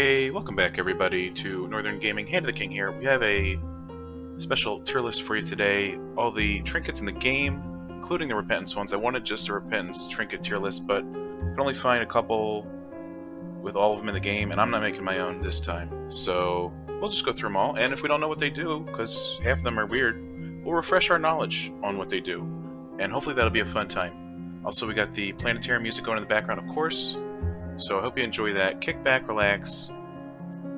Hey, welcome back everybody to Northern Gaming. Hand of the King here. We have a special tier list for you today. All the trinkets in the game, including the repentance ones. I wanted just a repentance trinket tier list, but I can only find a couple with all of them in the game, and I'm not making my own this time. So we'll just go through them all, and if we don't know what they do, because half of them are weird, we'll refresh our knowledge on what they do. And hopefully that'll be a fun time. Also, we got the planetary music going in the background, of course. So I hope you enjoy that. Kick back, relax,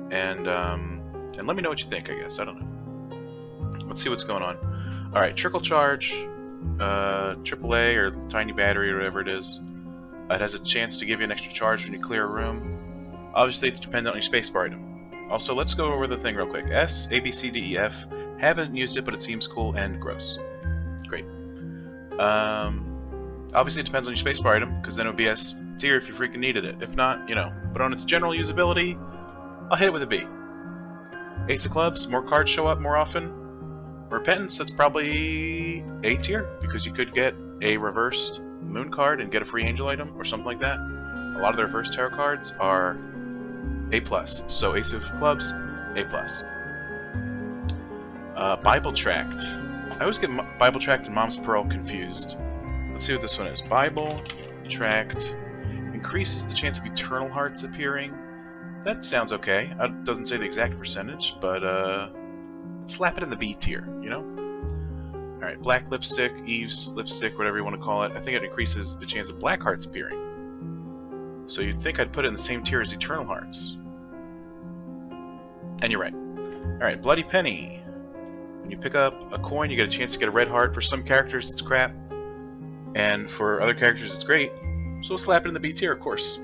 and let me know what you think, I guess. I don't know. Let's see what's going on. Alright, Trickle Charge, AAA or Tiny Battery or whatever it is. It has a chance to give you an extra charge when you clear a room. Obviously, it's dependent on your spacebar item. Also, let's go over the thing real quick. S, A, B, C, D, E, F. Haven't used it, but it seems cool and gross. Great. Obviously, it depends on your spacebar item, because then it would be S tier if you freaking needed it. If not, you know. But on its general usability, I'll hit it with a B. Ace of Clubs, more cards show up more often. Repentance, that's probably A tier, because you could get a reversed moon card and get a free angel item or something like that. A lot of the reverse tarot cards are A+. So Ace of Clubs, A+. Bible Tract. I always get Bible Tract and Mom's Pearl confused. Let's see what this one is. Bible Tract increases the chance of eternal hearts appearing. That sounds okay. It doesn't say the exact percentage, but slap it in the B tier, you know? Alright, black lipstick, Eve's lipstick, whatever you want to call it. I think it increases the chance of black hearts appearing. So you'd think I'd put it in the same tier as eternal hearts. And you're right. Alright, Bloody Penny. When you pick up a coin, you get a chance to get a red heart. For some characters, it's crap. And for other characters, it's great. So we'll slap it in the B tier, of course.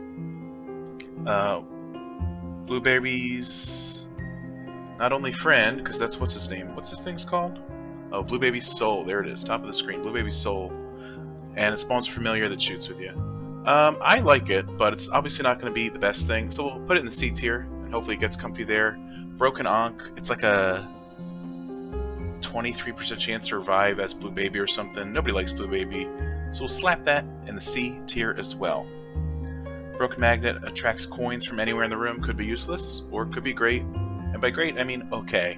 Blueberry's not only friend, because that's what's his name. What's this thing's called? Oh, Blue Baby's Soul. There it is, top of the screen. Blue Baby's Soul. And it spawns a familiar that shoots with you. I like it, but it's obviously not going to be the best thing. So we'll put it in the C tier, and hopefully it gets comfy there. Broken Ankh. It's like a 23% chance to revive as Blue Baby or something. Nobody likes Blue Baby. So we'll slap that in the C tier as well. Broken Magnet attracts coins from anywhere in the room. Could be useless, or could be great. And by great, I mean okay.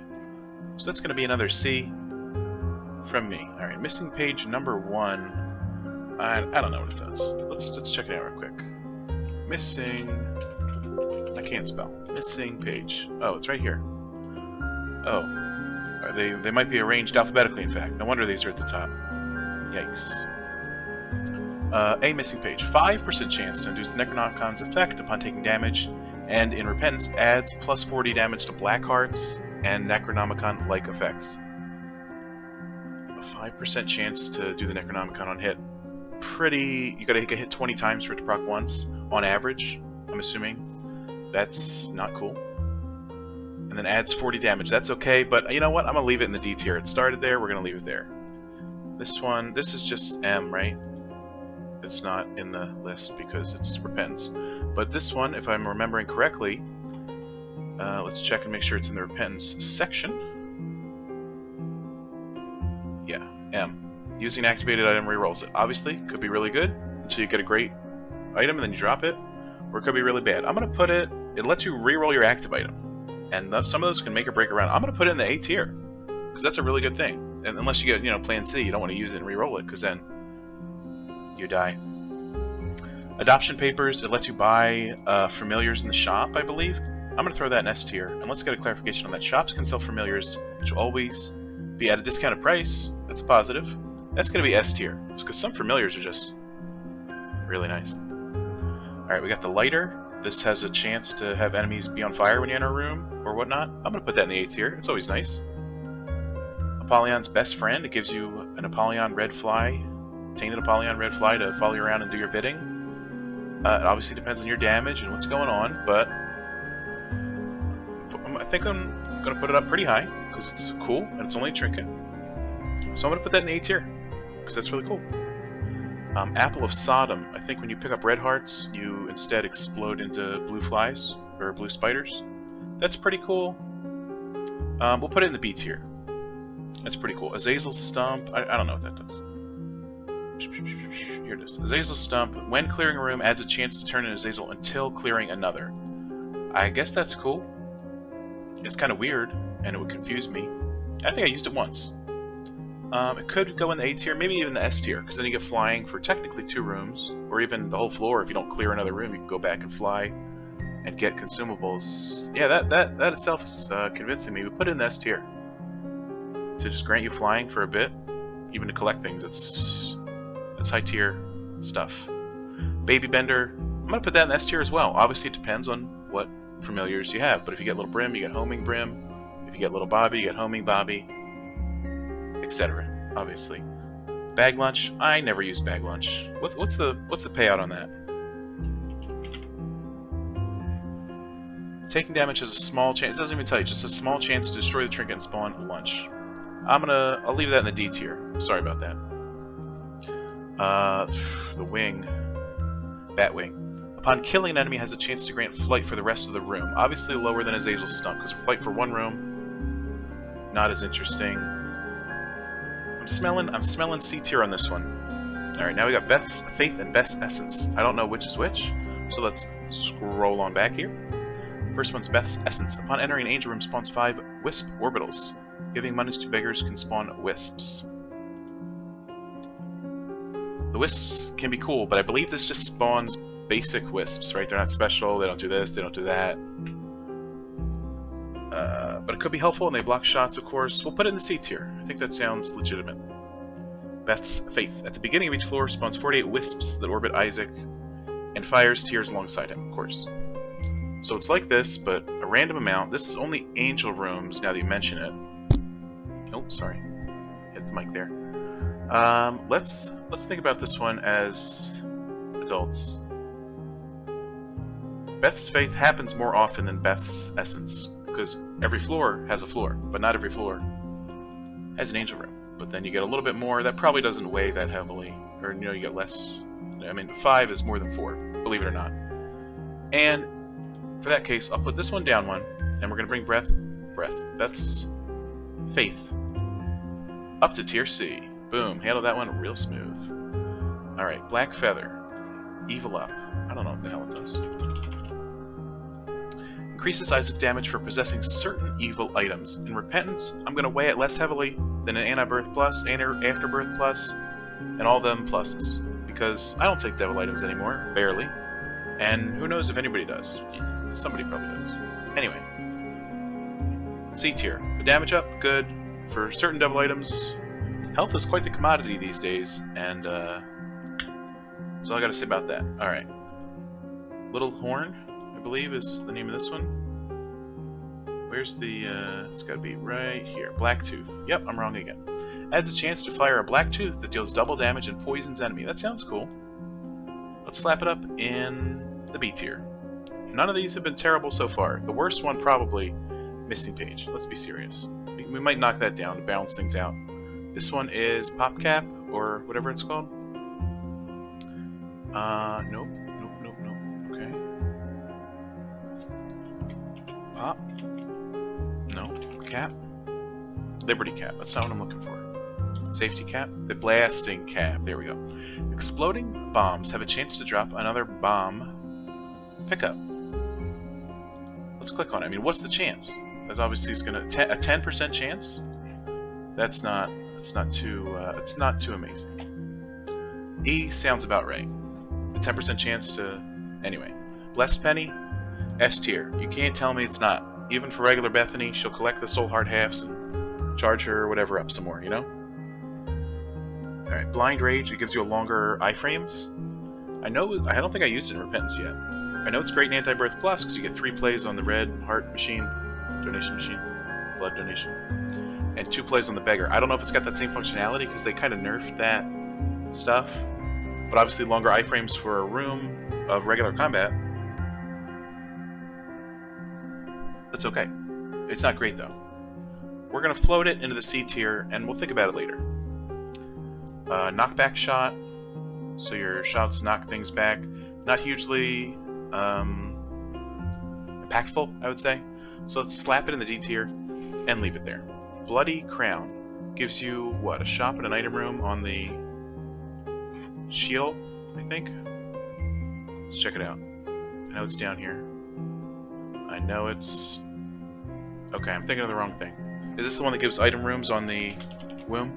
So that's going to be another C from me. Alright, missing page number 1. I don't know what it does. Let's check it out real quick. Missing... I can't spell. Missing page. Oh, it's right here. Oh. They might be arranged alphabetically, in fact. No wonder these are at the top. Yikes. A missing page. 5% chance to induce the Necronomicon's effect upon taking damage, and in Repentance adds plus 40 damage to black hearts and Necronomicon-like effects. A 5% chance to do the Necronomicon on hit. Pretty... You gotta get hit 20 times for it to proc once, on average, I'm assuming. That's not cool. And then adds 40 damage. That's okay, but you know what? I'm gonna leave it in the D tier. It started there, we're gonna leave it there. This one, this is just M, right? It's not in the list because it's Repentance. But this one, if I'm remembering correctly, let's check and make sure it's in the Repentance section. Yeah, M. Using an activated item rerolls it. Obviously, could be really good until you get a great item and then you drop it, or it could be really bad. I'm going to put it, it lets you reroll your active item. And some of those can make or break around. I'm going to put it in the A tier, because that's a really good thing. And unless you get, you know, Plan C, you don't want to use it and reroll it, because then you die. Adoption papers, it lets you buy familiars in the shop, I believe. I'm going to throw that in S tier, and let's get a clarification on that. Shops can sell familiars, which will always be at a discounted price. That's a positive. That's going to be S tier, because some familiars are just really nice. Alright, we got the lighter. This has a chance to have enemies be on fire when you enter a room, or whatnot. I'm going to put that in the A tier. It's always nice. Apollyon's best friend. It gives you an Apollyon red fly, tainted Apollyon red fly to follow you around and do your bidding. It obviously depends on your damage and what's going on, but I think I'm going to put it up pretty high, because it's cool, and it's only a trinket. So I'm going to put that in the A tier, because that's really cool. Apple of Sodom. I think when you pick up red hearts, you instead explode into blue flies, or blue spiders. That's pretty cool. We'll put it in the B tier. That's pretty cool. Hazel's Stump. I don't know what that does. Here it is. Hazel's Stump. When clearing a room, adds a chance to turn in Hazel until clearing another. I guess that's cool. It's kind of weird, and it would confuse me. I think I used it once. It could go in the A tier, maybe even the S tier, because then you get flying for technically 2 rooms, or even the whole floor. If you don't clear another room, you can go back and fly and get consumables. Yeah, that itself is convincing me. We put it in the S tier to just grant you flying for a bit, even to collect things. It's high tier stuff. Baby Bender, I'm gonna put that in the S tier as well. Obviously, it depends on what familiars you have, but if you get Little Brim, you get Homing Brim. If you get Little Bobby, you get Homing Bobby, etc. Obviously, Bag Lunch. I never use Bag Lunch. What's the payout on that? Taking damage has a small chance. It doesn't even tell you. Just a small chance to destroy the trinket and spawn a lunch. I'll leave that in the D tier. Sorry about that. The wing. Batwing. Upon killing an enemy, has a chance to grant flight for the rest of the room. Obviously lower than his Hazel Stump, because flight for 1 room, not as interesting. I'm smelling C tier on this one. Alright, now we got Beth's Faith and Beth's Essence. I don't know which is which, so let's scroll on back here. First one's Beth's Essence. Upon entering an angel room, spawns 5 wisp orbitals. Giving monies to beggars can spawn wisps. The wisps can be cool, but I believe this just spawns basic wisps, right? They're not special, they don't do this, they don't do that. But it could be helpful, and they block shots, of course. We'll put it in the C tier. I think that sounds legitimate. Beth's Faith. At the beginning of each floor, spawns 48 wisps that orbit Isaac, and fires tears alongside him, of course. So it's like this, but a random amount. This is only angel rooms, now that you mention it. Oh, sorry. Hit the mic there. Let's think about this one as adults. Beth's Faith happens more often than Beth's Essence, because every floor has a floor, but not every floor has an angel room. But then you get a little bit more. That probably doesn't weigh that heavily, or you get less. I mean, 5 is more than 4, believe it or not. And for that case, I'll put this one down one, and we're gonna bring Beth's Faith up to tier C. Boom, handled that one real smooth. Alright, Black Feather. Evil Up. I don't know what the hell it does. Increases Isaac damage for possessing certain evil items. In Repentance, I'm going to weigh it less heavily than an Anti-Birth Plus, Afterbirth Plus, and all them pluses. Because I don't take devil items anymore, barely. And who knows if anybody does. Somebody probably does. Anyway. C tier. The damage up, good. For certain devil items, health is quite the commodity these days, and that's all I gotta say about that. Alright. Little Horn, I believe, is the name of this one. Where's the, it's gotta be right here. Black Tooth. Yep, I'm wrong again. Adds a chance to fire a Black Tooth that deals double damage and poisons enemy. That sounds cool. Let's slap it up in the B tier. None of these have been terrible so far. The worst one, probably, Missing Page. Let's be serious. We might knock that down to balance things out. This one is PopCap, or whatever it's called. Nope. Okay. Pop. No. Cap. Liberty Cap. That's not what I'm looking for. Safety Cap. The Blasting Cap. There we go. Exploding bombs have a chance to drop another bomb pickup. Let's click on it. I mean, what's the chance? That obviously is gonna a 10% chance. It's not too amazing. E sounds about right. A 10% chance to... Anyway. Blessed Penny, S tier. You can't tell me it's not. Even for regular Bethany, she'll collect the soul heart halves and charge her or whatever up some more, you know? Alright, Blind Rage, it gives you a longer iframes. I don't think I used it in Repentance yet. I know it's great in Anti-Birth Plus because you get 3 plays on the red heart machine, donation machine, blood donation, and 2 plays on the beggar. I don't know if it's got that same functionality because they kind of nerfed that stuff, but obviously longer iframes for a room of regular combat. That's okay. It's not great though. We're gonna float it into the C tier, and we'll think about it later. Knockback shot, so your shots knock things back. Not hugely impactful, I would say. So let's slap it in the D tier and leave it there. Bloody Crown gives you, what, a shop and an item room on the shield, I think? Let's check it out. I know it's down here. I know it's... Okay, I'm thinking of the wrong thing. Is this the one that gives item rooms on the womb?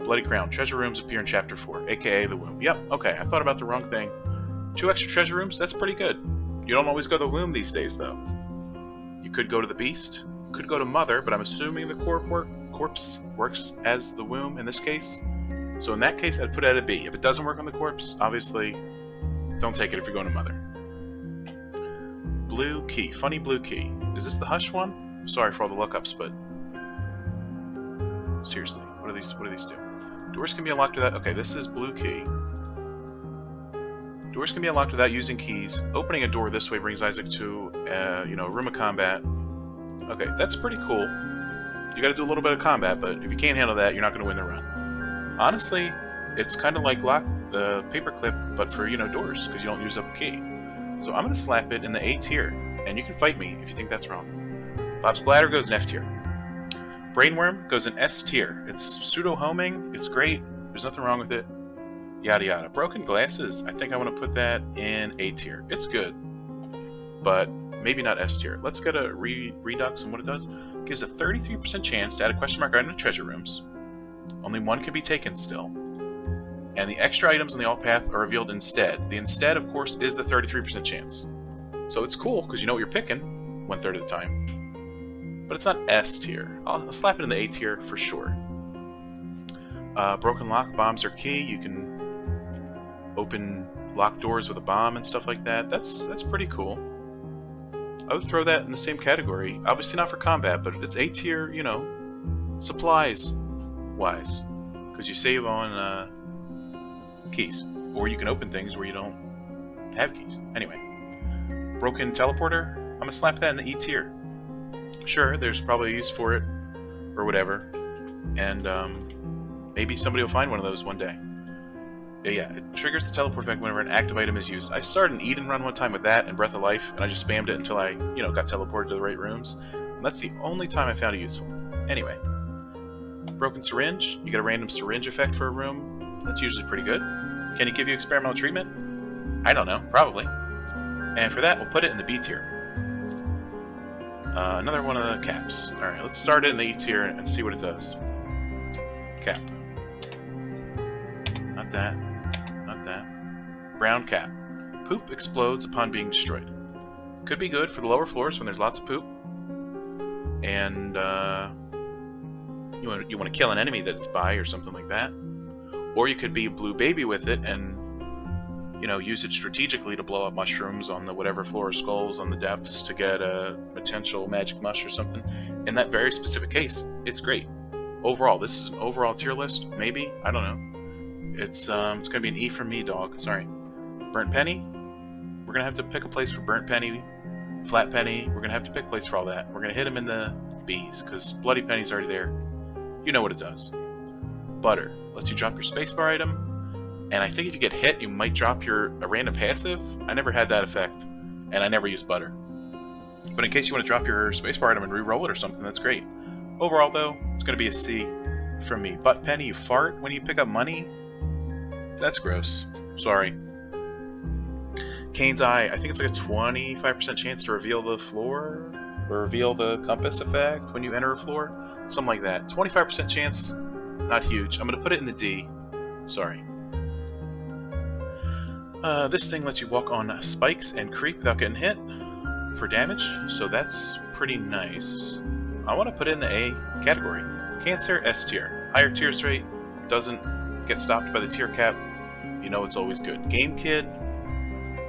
Bloody Crown. Treasure rooms appear in Chapter 4, aka the womb. Yep, okay, I thought about the wrong thing. 2 extra treasure rooms? That's pretty good. You don't always go to the womb these days, though. You could go to the beast, could go to mother, but I'm assuming the corpse works as the womb in this case. So in that case, I'd put it at a B. If it doesn't work on the corpse, obviously, don't take it if you're going to mother. Blue key. Funny blue key. Is this the hush one? Sorry for all the lookups, but... Seriously, what do these do? Doors can be unlocked without... Okay, this is blue key. Doors can be unlocked without using keys. Opening a door this way brings Isaac to, you know, a room of combat. Okay, that's pretty cool. You gotta do a little bit of combat, but if you can't handle that, you're not gonna win the run. Honestly, it's kind of like paperclip, but for, you know, doors, because you don't use up a key. So I'm gonna slap it in the A tier, and you can fight me if you think that's wrong. Bob's Bladder goes in F tier. Brainworm goes in S tier. It's pseudo-homing, it's great, there's nothing wrong with it. Yada yada. Broken Glasses, I think I want to put that in A tier. It's good, but maybe not S tier. Let's get a redux and what it does. It gives a 33% chance to add a question mark item to treasure rooms. Only one can be taken still. And the extra items on the alt path are revealed instead. The instead, of course, is the 33% chance. So it's cool, because you know what you're picking 1/3 of the time. But it's not S tier. I'll slap it in the A tier for sure. Broken Lock, bombs are key. You can open locked doors with a bomb and stuff like that. That's pretty cool. I would throw that in the same category. Obviously not for combat, but it's A tier, you know, supplies wise. Because you save on keys. Or you can open things where you don't have keys. Anyway. Broken Teleporter, I'm going to slap that in the E tier. Sure, there's probably a use for it, or whatever. And maybe somebody will find one of those one day. Yeah, it triggers the teleport effect whenever an active item is used. I started an Eden run one time with that and Breath of Life, and I just spammed it until I, you know, got teleported to the right rooms. And that's the only time I found it useful. Anyway. Broken Syringe. You get a random syringe effect for a room. That's usually pretty good. Can it give you experimental treatment? I don't know. Probably. And for that, we'll put it in the B tier. Another one of the caps. Alright, let's start it in the E tier and see what it does. Cap. Not that. Not that. Brown cap. Poop explodes upon being destroyed. Could be good for the lower floors when there's lots of poop. And, you want to kill an enemy that it's by or something like that. Or you could be a blue baby with it and, you know, use it strategically to blow up mushrooms on the whatever floor of skulls on the depths to get a potential magic mush or something. In that very specific case, it's great. Overall, this is an overall tier list, maybe? I don't know. It's gonna be an E from me, dog. Sorry. Burnt Penny. We're gonna have to pick a place for Burnt Penny. Flat Penny. We're gonna have to pick a place for all that. We're gonna hit him in the B's, because Bloody Penny's already there. You know what it does. Butter. Lets you drop your spacebar item. And I think if you get hit, you might drop a random passive. I never had that effect. And I never used Butter. But in case you want to drop your spacebar item and re-roll it or something, that's great. Overall, though, it's going to be a C from me. Butt Penny, you fart when you pick up money? That's gross. Sorry. Cain's Eye, I think it's like a 25% chance to reveal the floor, or reveal the compass effect when you enter a floor. Something like that. 25% chance, not huge. I'm going to put it in the D. Sorry. This thing lets you walk on spikes and creep without getting hit for damage, so that's pretty nice. I want to put it in the A category. Cancer, S tier. Higher tiers rate, doesn't get stopped by the tier cap. You know it's always good. Game Kid,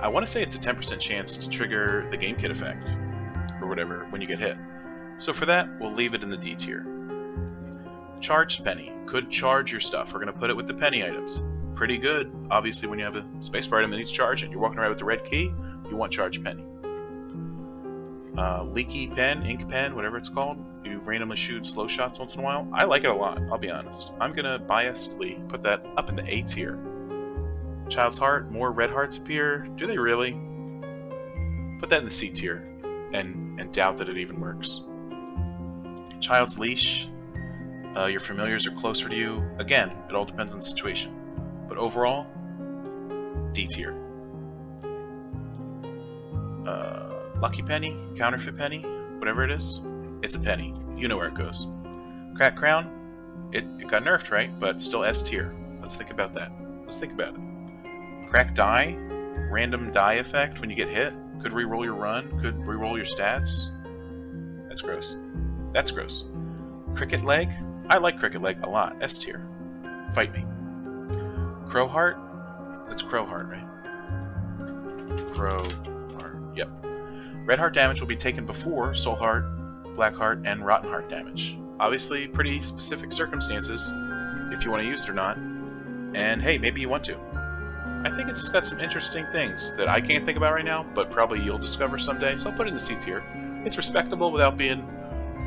I want to say it's a 10% chance to trigger the Game Kid effect, or whatever, when you get hit. So for that, we'll leave it in the D tier. Charged Penny. Could charge your stuff. We're going to put it with the penny items. Pretty good. Obviously, when you have a spacebar item that needs charge and you're walking around with the red key, you want Charged Penny. Leaky Pen, Ink Pen, whatever it's called. You randomly shoot slow shots once in a while. I like it a lot, I'll be honest. I'm going to biasedly put that up in the A tier. Child's Heart. More red hearts appear. Do they really? Put that in the C tier. And doubt that it even works. Child's Leash. Your familiars are closer to you. Again, it all depends on the situation. But overall, D tier. Lucky penny, counterfeit penny, whatever it is. It's a penny. You know where it goes. Cracked crown. It got nerfed, right? But still S tier. Let's think about that. Let's think about it. Cracked die. Random die effect when you get hit. Could reroll your run. Could reroll your stats. That's gross. That's gross. Cricket leg. I like cricket leg a lot. S tier. Fight me. Crow heart. That's crow heart, right? Crow heart. Yep. Red heart damage will be taken before soul heart, black heart, and rotten heart damage. Obviously, pretty specific circumstances if you want to use it or not. And hey, maybe you want to. I think it's got some interesting things that I can't think about right now, but probably you'll discover someday, so I'll put it in the C tier. It's respectable without being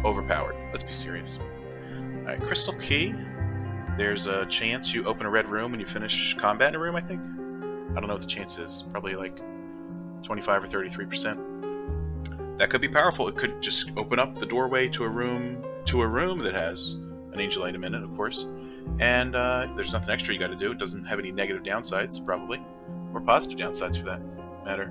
overpowered. Let's be serious. Alright, Crystal Key. There's a chance you open a red room when you finish combat in a room, I think. I don't know what the chance is. Probably like 25 or 33%. That could be powerful. It could just open up the doorway to a room that has an angel item in it, of course. And there's nothing extra you got to do. It doesn't have any negative downsides, probably. Or positive downsides, for that matter.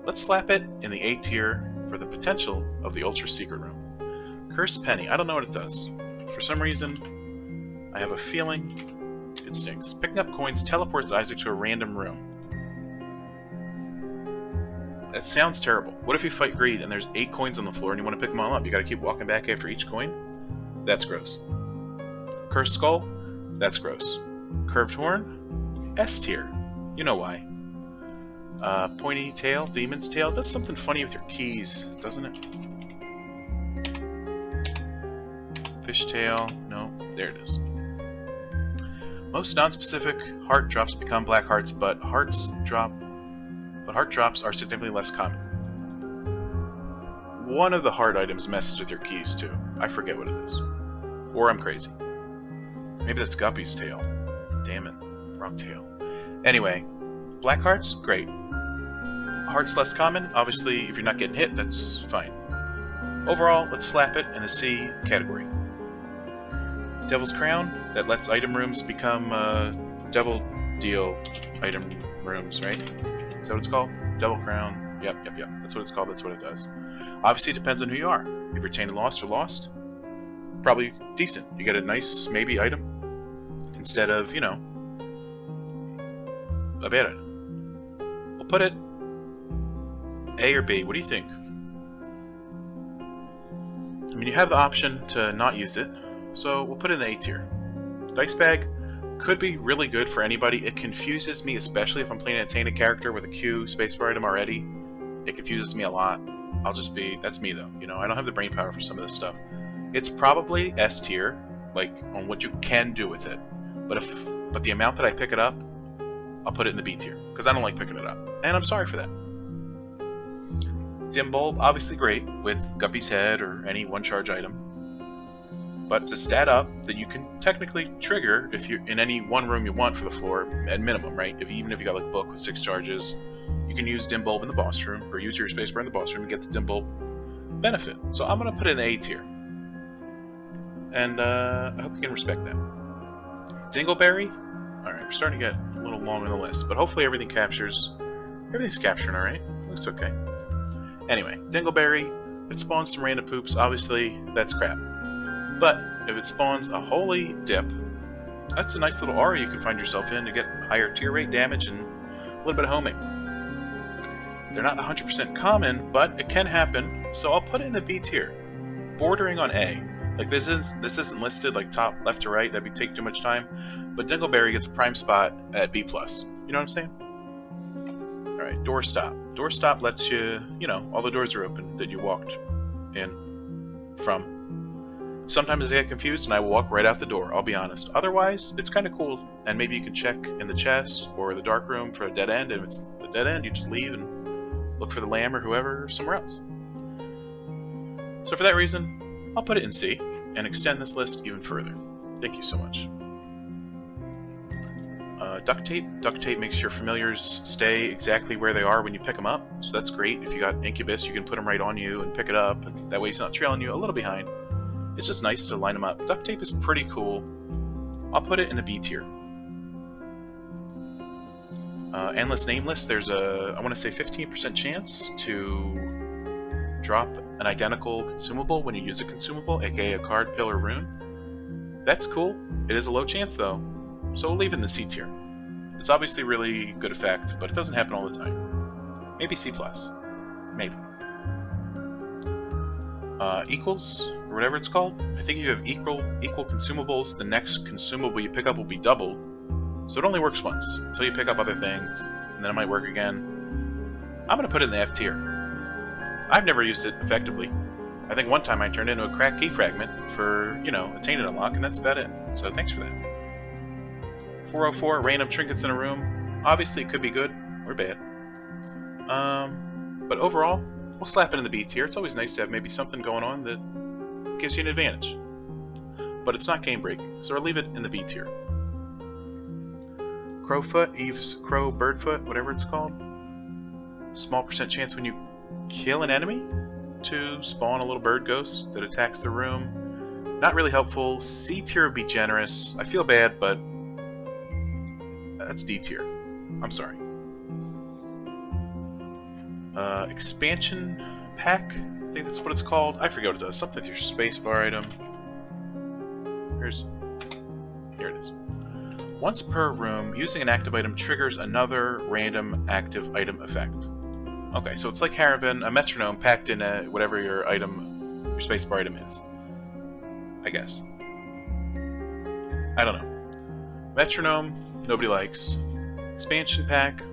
Let's slap it in the A tier for the potential of the Ultra Secret Room. Cursed Penny. I don't know what it does. For some reason, I have a feeling it stinks. Picking up coins teleports Isaac to a random room. That sounds terrible. What if you fight greed and there's 8 coins on the floor and you want to pick them all up? You gotta keep walking back after each coin? That's gross. Cursed Skull? That's gross. Curved Horn? S tier. You know why. Pointy Tail? Demon's Tail? Does something funny with your keys, doesn't it? Fishtail? No. There it is. Most non-specific heart drops become black hearts, but heart drops are significantly less common. One of the heart items messes with your keys too. I forget what it is. Or I'm crazy. Maybe that's Guppy's tail. Damn it. Wrong tail. Anyway, black hearts? Great. Hearts less common? Obviously, if you're not getting hit, that's fine. Overall, let's slap it in the C category. Devil's Crown? That lets item rooms become Devil Deal item rooms, right? Is that what it's called? Devil Crown. Yep. That's what it's called. That's what it does. Obviously, it depends on who you are. If you're Tainted Lost or Lost, probably decent. You get a nice, maybe, item instead of, you know, a bad item. We'll put it A or B. What do you think? I mean, you have the option to not use it, so we'll put it in the A tier. Dice Bag could be really good for anybody. It confuses me, especially if I'm playing a tainted character with a Q spacebar item already. It confuses me a lot. That's me though, you know, I don't have the brain power for some of this stuff. It's probably S tier, like, on what you can do with it. But the amount that I pick it up, I'll put it in the B tier, because I don't like picking it up. And I'm sorry for that. Dim Bulb, obviously great, with Guppy's Head or any one-charge item. But it's a stat up that you can technically trigger if you're in any one room you want for the floor, at minimum, right? Even if you got like a book with 6 charges, you can use Dim Bulb in the boss room, or use your spacebar in the boss room and get the Dim Bulb benefit. So I'm going to put it in the A tier. And I hope you can respect that. Dingleberry? Alright, we're starting to get a little long on the list, but hopefully everything's capturing alright. Looks okay. Anyway, Dingleberry, it spawns some random poops. Obviously, that's crap. But if it spawns a holy dip, that's a nice little aura you can find yourself in to get higher tier rate damage and a little bit of homing. They're not 100% common, but it can happen, so I'll put it in the B tier, bordering on A. Like, this isn't listed like top left to right, that'd take too much time, but Dingleberry gets a prime spot at B+. You know what I'm saying? Alright, Doorstop. Doorstop lets you, you know, all the doors are open that you walked in from. Sometimes I get confused and I walk right out the door, I'll be honest. Otherwise, it's kind of cool, and maybe you can check in the chest or the dark room for a dead end, and if it's the dead end, you just leave and look for the lamb or whoever somewhere else. So for that reason, I'll put it in C and extend this list even further. Thank you so much. Duct tape. Duct tape makes your familiars stay exactly where they are when you pick them up, so that's great. If you got Incubus, you can put them right on you and pick it up, and that way he's not trailing you a little behind. It's just nice to line them up. Duct tape is pretty cool. I'll put it in a B tier. Endless Nameless, there's a, I want to say 15% chance to drop an identical consumable when you use a consumable, aka a card, pill, or rune. That's cool. It is a low chance though, so we'll leave it in the C tier. It's obviously really good effect, but it doesn't happen all the time. Maybe C+. Maybe. Equals, or whatever it's called. I think if you have equal consumables, the next consumable you pick up will be doubled. So it only works once, until you pick up other things, and then it might work again. I'm going to put it in the F tier. I've never used it effectively. I think one time I turned into a cracked key fragment for, you know, a tainted unlock, and that's about it. So thanks for that. 404, random trinkets in a room. Obviously it could be good, or bad. But overall, we'll slap it in the B tier. It's always nice to have maybe something going on that gives you an advantage. But it's not game breaking, so I'll leave it in the B tier. Crowfoot, Eve's Crow, Birdfoot, whatever it's called. Small % chance when you kill an enemy to spawn a little bird ghost that attacks the room. Not really helpful. C tier would be generous. I feel bad, but that's D tier. I'm sorry. Expansion pack? I think that's what it's called. I forget what it does. Something with your spacebar item. Here it is. Once per room, using an active item triggers another random active item effect. Okay, so it's like Haravan, a metronome packed in whatever your item, your spacebar item is. I guess. I don't know. Metronome, nobody likes. Expansion pack,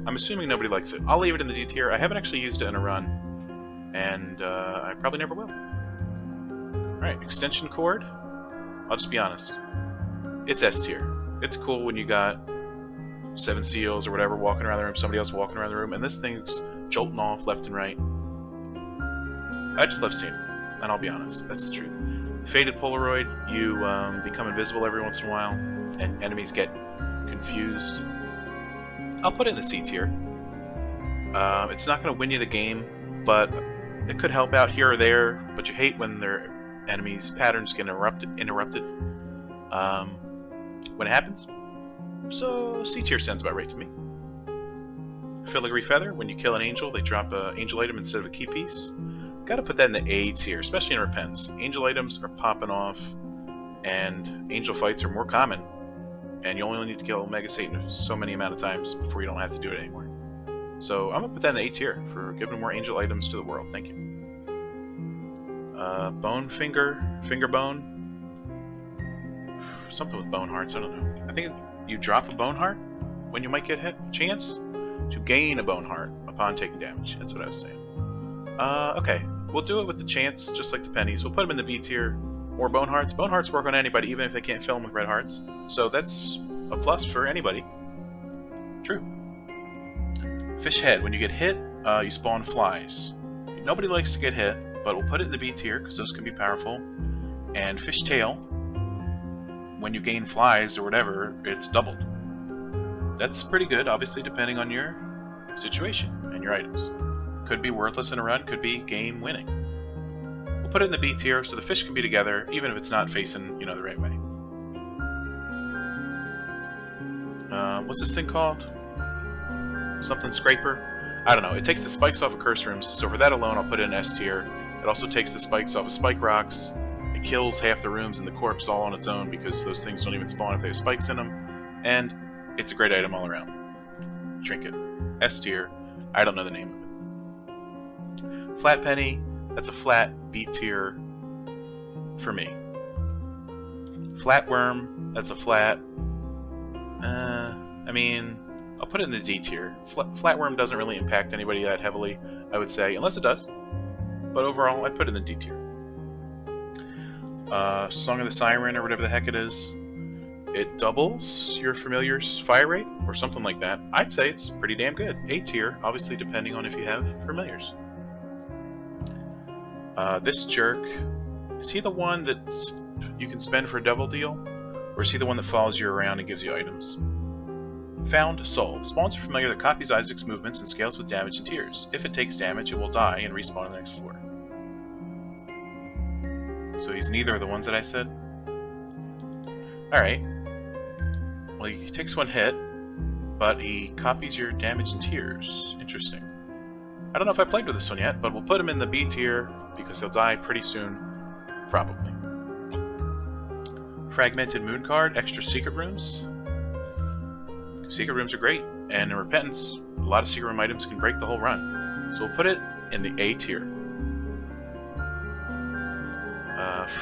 I'm assuming nobody likes it. I'll leave it in the D tier. I haven't actually used it in a run, and I probably never will. Alright, extension cord. I'll just be honest. It's S tier. It's cool when you got 7 seals or whatever walking around the room, somebody else walking around the room, and this thing's jolting off left and right. I just love seeing it, and I'll be honest, that's the truth. Faded Polaroid, you become invisible every once in a while, and enemies get confused. I'll put it in the C tier. It's not going to win you the game, but it could help out here or there, but you hate when their enemies' patterns get interrupted. When it happens. So C tier sounds about right to me. Filigree Feather, when you kill an angel, they drop an angel item instead of a key piece. Gotta put that in the A tier, especially in Repents. Angel items are popping off, and angel fights are more common, and you only need to kill Mega Satan so many amount of times before you don't have to do it anymore. So I'm gonna put that in the A tier for giving more angel items to the world. Thank you. Bone finger bone. Something with bone hearts, I don't know. I think you drop a bone heart when you might get hit. Chance to gain a bone heart upon taking damage. That's what I was saying. Okay. We'll do it with the chance, just like the pennies. We'll put them in the B tier. More bone hearts. Bone hearts work on anybody, even if they can't fill them with red hearts. So that's a plus for anybody. True. Fish head. When you get hit, you spawn flies. Nobody likes to get hit, but we'll put it in the B tier, because those can be powerful. And fish tail. When you gain flies or whatever, it's doubled. That's pretty good, obviously, depending on your situation and your items. Could be worthless in a run, could be game winning. We'll put it in the B tier so the fish can be together, even if it's not facing, you know, the right way. What's this thing called? Something scraper? I don't know. It takes the spikes off of curse rooms, so for that alone, I'll put it in S tier. It also takes the spikes off of spike rocks. It kills half the rooms in the corpse all on its own because those things don't even spawn if they have spikes in them. And it's a great item all around. Trinket. S tier. I don't know the name of it. Flat penny. That's a flat B tier for me. Flatworm. That's a flat. I mean, I'll put it in the D tier. Flatworm doesn't really impact anybody that heavily, I would say, unless it does. But overall, I'd put it in the D tier. Song of the Siren, or whatever the heck it is. It doubles your familiar's fire rate, or something like that. I'd say it's pretty damn good. A tier, obviously depending on if you have familiars. This jerk, is he the one that you can spend for a devil deal? Or is he the one that follows you around and gives you items? Found Soul. Spawns a familiar that copies Isaac's movements and scales with damage and tears. If it takes damage, it will die and respawn on the next floor. So he's neither of the ones that I said? Alright. Well, he takes one hit, but he copies your damage and tears. Interesting. I don't know if I played with this one yet, but we'll put him in the B tier because he'll die pretty soon, probably. Fragmented Moon card, extra secret rooms. Secret rooms are great, and in Repentance, a lot of secret room items can break the whole run. So we'll put it in the A tier.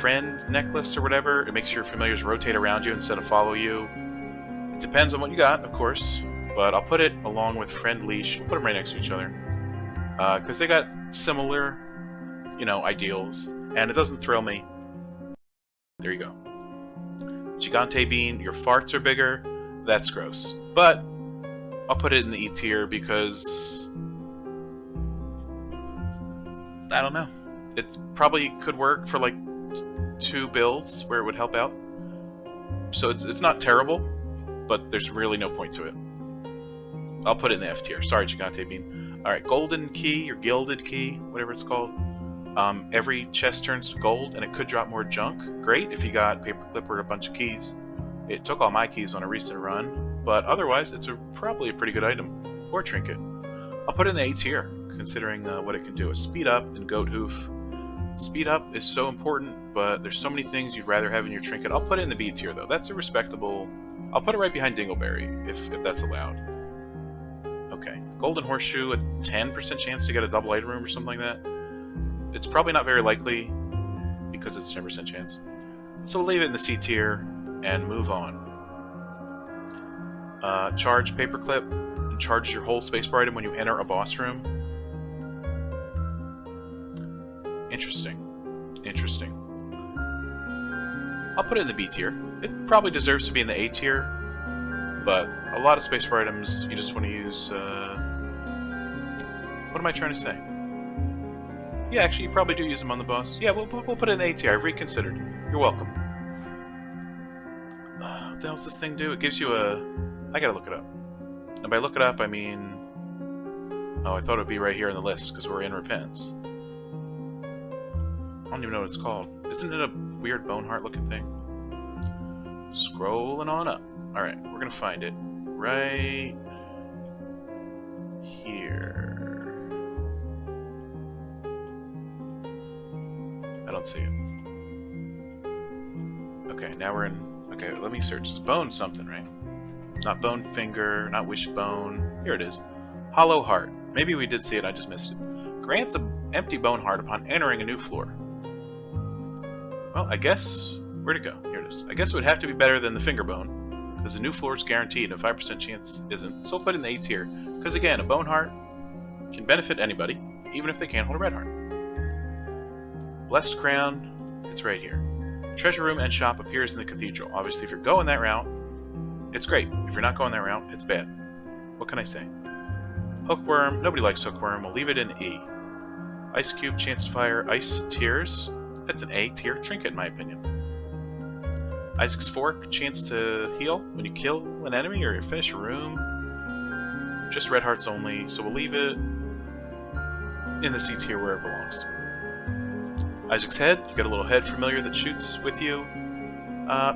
Friend necklace or whatever, it makes your familiars rotate around you instead of follow you. It depends on what you got, of course, but I'll put it along with friend leash. We'll put them right next to each other because they got similar, ideals, and it doesn't thrill me. There you go. Gigante bean, your farts are bigger. That's gross, but I'll put it in the E tier because I don't know. It probably could work for like 2 builds where it would help out. So it's not terrible, but there's really no point to it. I'll put it in the F tier. Sorry, Gigante bean. All right, golden key or gilded key, whatever it's called. Every chest turns to gold, and it could drop more junk. Great if you got paperclip or a bunch of keys. It took all my keys on a recent run, but otherwise it's probably a pretty good item or trinket. I'll put it in the A tier, considering what it can do. A speed up and goat hoof. Speed up is so important, but there's so many things you'd rather have in your trinket. I'll put it in the B tier though. That's a respectable. I'll put it right behind Dingleberry if that's allowed. Okay, golden horseshoe, a 10% chance to get a double item room or something like that. It's probably not very likely because it's 10% chance. So we'll leave it in the C tier and move on. Charge paperclip and charges your whole spacebar item when you enter a boss room. Interesting. Interesting. I'll put it in the B tier. It probably deserves to be in the A tier, but a lot of spacebar items you just want to use. What am I trying to say? Yeah, actually, you probably do use them on the boss. Yeah, we'll put it in the A tier. I reconsidered. You're welcome. What the hell does this thing do? It gives you a... I gotta look it up. And by look it up, I mean... Oh, I thought it would be right here in the list, because we're in Repentance. I don't even know what it's called. Isn't it a weird bone heart looking thing? Scrolling on up. Alright, we're gonna find it. Right... here. I don't see it. Okay, now we're in... Okay, let me search. It's bone something, right? Not bone finger, not wishbone. Here it is. Hollow heart. Maybe we did see it, I just missed it. Grants an empty bone heart upon entering a new floor. Well, I guess... Where'd it go? Here it is. I guess it would have to be better than the finger bone, because a new floor is guaranteed and a 5% chance isn't. So I'll put it in the A tier, because again, a bone heart can benefit anybody, even if they can't hold a red heart. Blessed crown, it's right here. Treasure room and shop appears in the cathedral. Obviously, if you're going that route, it's great. If you're not going that route, it's bad. What can I say? Hookworm, nobody likes hookworm. We'll leave it in E. Ice cube, chance to fire ice tears. That's an A tier trinket, in my opinion. Isaac's fork, chance to heal when you kill an enemy or finish a room. Just red hearts only, so we'll leave it in the C tier where it belongs. Isaac's head, you got a little head familiar that shoots with you.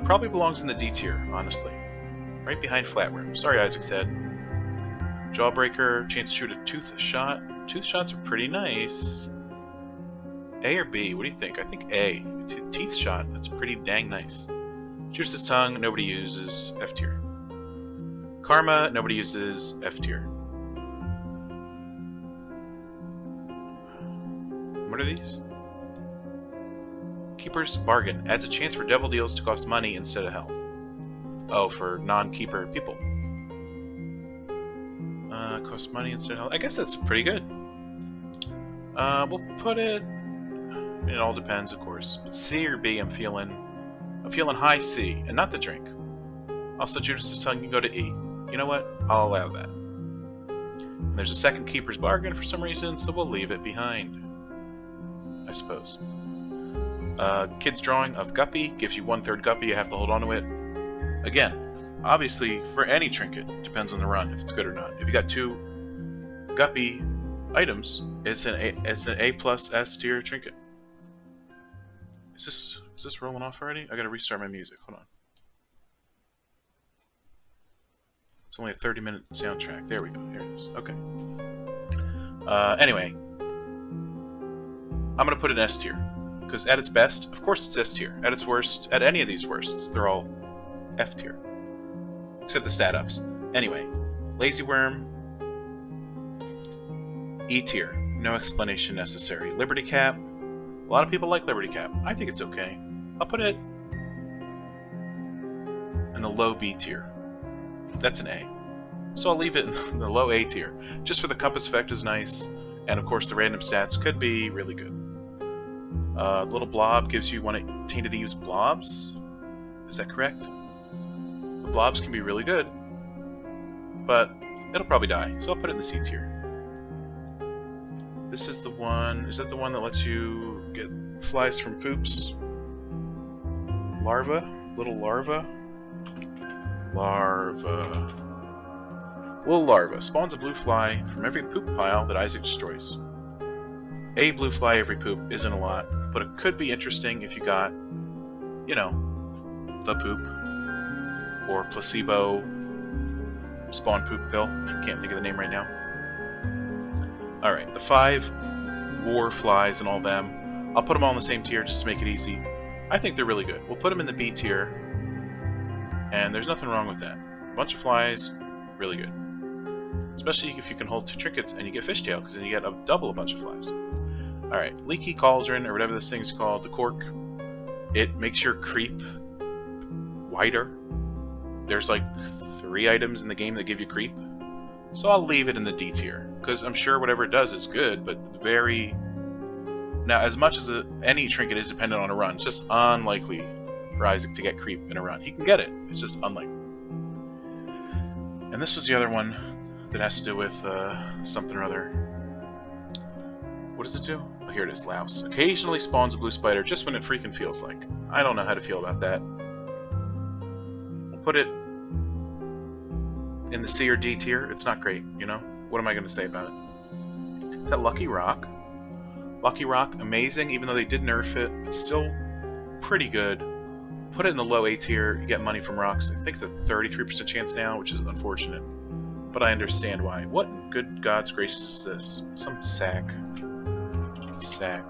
Probably belongs in the D tier, honestly. Right behind Flatworm. Sorry, Isaac's head. Jawbreaker, chance to shoot a tooth shot. Tooth shots are pretty nice. A or B? What do you think? I think A. Teeth shot, that's pretty dang nice. Juice his tongue, nobody uses. F tier. Karma, nobody uses. F tier. What are these? Keeper's Bargain. Adds a chance for devil deals to cost money instead of health. Oh, for non-keeper people. Costs money instead of health. I guess that's pretty good. We'll put it... It all depends, of course. But C or B, I'm feeling high C, and not the drink. Also, Judas's tongue can go to E. You know what? I'll allow that. And there's a second Keeper's Bargain for some reason, so we'll leave it behind. I suppose. Kid's drawing of Guppy gives you 1/3 Guppy. You have to hold on to it. Again, obviously, for any trinket, it depends on the run if it's good or not. If you got 2 Guppy items, it's an A plus S tier trinket. Is this rolling off already? I gotta restart my music. Hold on. It's only a 30-minute soundtrack. There we go. Here it is. Okay. Anyway, I'm going to put an S tier. Because at its best, of course it's S tier. At its worst, at any of these worsts, they're all F tier. Except the stat ups. Anyway, Lazy Worm, E tier. No explanation necessary. Liberty Cap. A lot of people like Liberty Cap. I think it's okay. I'll put it in the low B tier. That's an A. So I'll leave it in the low A tier. Just for the compass effect is nice. And of course the random stats could be really good. Little blob gives you one Tainted Eve's blobs. Is that correct? The blobs can be really good. But it'll probably die. So I'll put it in the C tier. This is the one... Is that the one that lets you get flies from poops? Larva? Little larva? Larva... Little larva spawns a blue fly from every poop pile that Isaac destroys. A blue fly every poop isn't a lot, but it could be interesting if you got, you know, the poop, or placebo spawn poop pill. Can't think of the name right now. Alright, the 5 war flies and all them, I'll put them all in the same tier just to make it easy. I think they're really good. We'll put them in the B tier, and there's nothing wrong with that. A bunch of flies, really good. Especially if you can hold 2 trinkets and you get fishtail, because then you get a bunch of flies. Alright, Leaky Cauldron, or whatever this thing's called, the cork. It makes your creep wider. There's like 3 items in the game that give you creep. So I'll leave it in the D tier, because I'm sure whatever it does is good, but it's very... Now, as much as any trinket is dependent on a run, it's just unlikely for Isaac to get creep in a run. He can get it, it's just unlikely. And this was the other one that has to do with something or other. What does it do? Oh, here it is, Louse. Occasionally spawns a blue spider just when it freaking feels like. I don't know how to feel about that. We'll put it in the C or D tier. It's not great, you know? What am I going to say about it? Is that Lucky Rock? Lucky Rock, amazing. Even though they did nerf it, it's still pretty good. Put it in the low A tier. You get money from rocks. I think it's a 33% chance now, which is unfortunate. But I understand why. What in good God's graces is this? Some sack. Sack.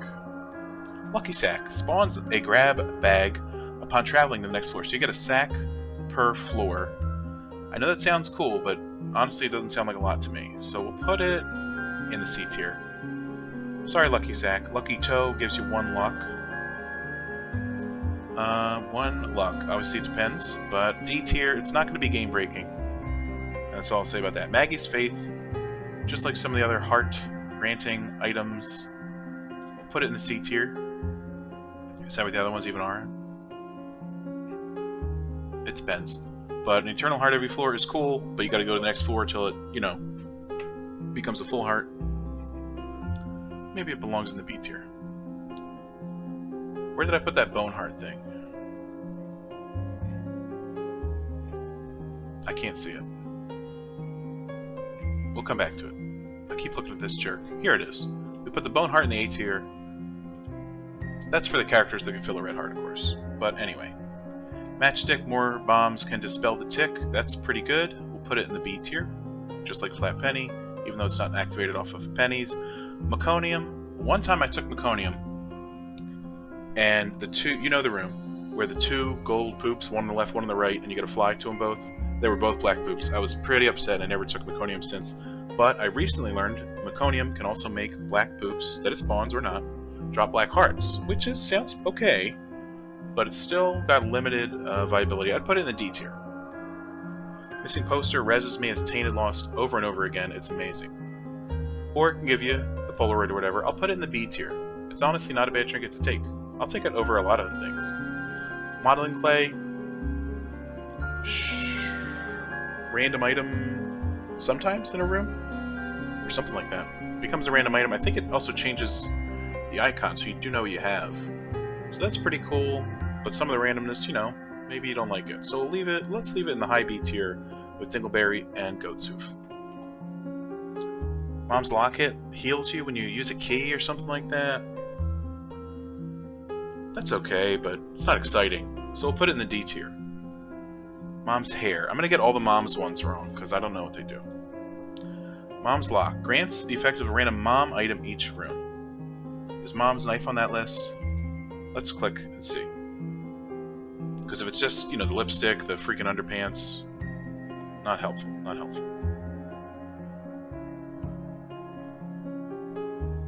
Lucky Sack. Spawns a grab bag upon traveling to the next floor. So you get a sack per floor. I know that sounds cool, but honestly it doesn't sound like a lot to me. So we'll put it in the C tier. Sorry, Lucky Sack. Lucky Toe gives you 1 luck. 1 luck. Obviously it depends. But D tier, it's not going to be game-breaking. That's all I'll say about that. Maggie's Faith, just like some of the other heart-granting items, we'll put it in the C tier. Is that what the other ones even are? It depends. But an Eternal Heart every floor is cool, but you gotta go to the next floor till it, you know, becomes a full heart. Maybe it belongs in the B tier. Where did I put that bone heart thing? I can't see it. We'll come back to it. I keep looking at this jerk. Here it is. We put the bone heart in the A tier. That's for the characters that can fill a red heart, of course. But anyway. Matchstick, more bombs can dispel the tick. That's pretty good. We'll put it in the B tier. Just like Flat Penny, even though it's not activated off of pennies. Meconium. One time I took Meconium, and the 2, you know the room, where the 2 gold poops, one on the left, one on the right, and you gotta fly to them both. They were both black poops. I was pretty upset. I never took Meconium since. But I recently learned Meconium can also make black poops, that it spawns or not, drop black hearts, which sounds okay, but it's still got limited viability. I'd put it in the D tier. Missing Poster reses me as Tainted Lost over and over again. It's amazing. Or it can give you the Polaroid or whatever. I'll put it in the B tier. It's honestly not a bad trinket to take. I'll take it over a lot of things. Modeling Clay. Random item sometimes in a room, or something like that. Becomes a random item. I think it also changes the icon, so you do know what you have. So that's pretty cool, but some of the randomness, you know, maybe you don't like it. So we'll leave it, let's leave it in the high B tier with Dingleberry and Goat's Hoof. Mom's Locket heals you when you use a key or something like that. That's okay, but it's not exciting. So we'll put it in the D tier. Mom's Hair. I'm going to get all the Mom's ones wrong, because I don't know what they do. Mom's Lock. Grants the effect of a random mom item each room. Is Mom's knife on that list? Let's click and see. Because if it's just, you know, the lipstick, the freaking underpants, not helpful, not helpful.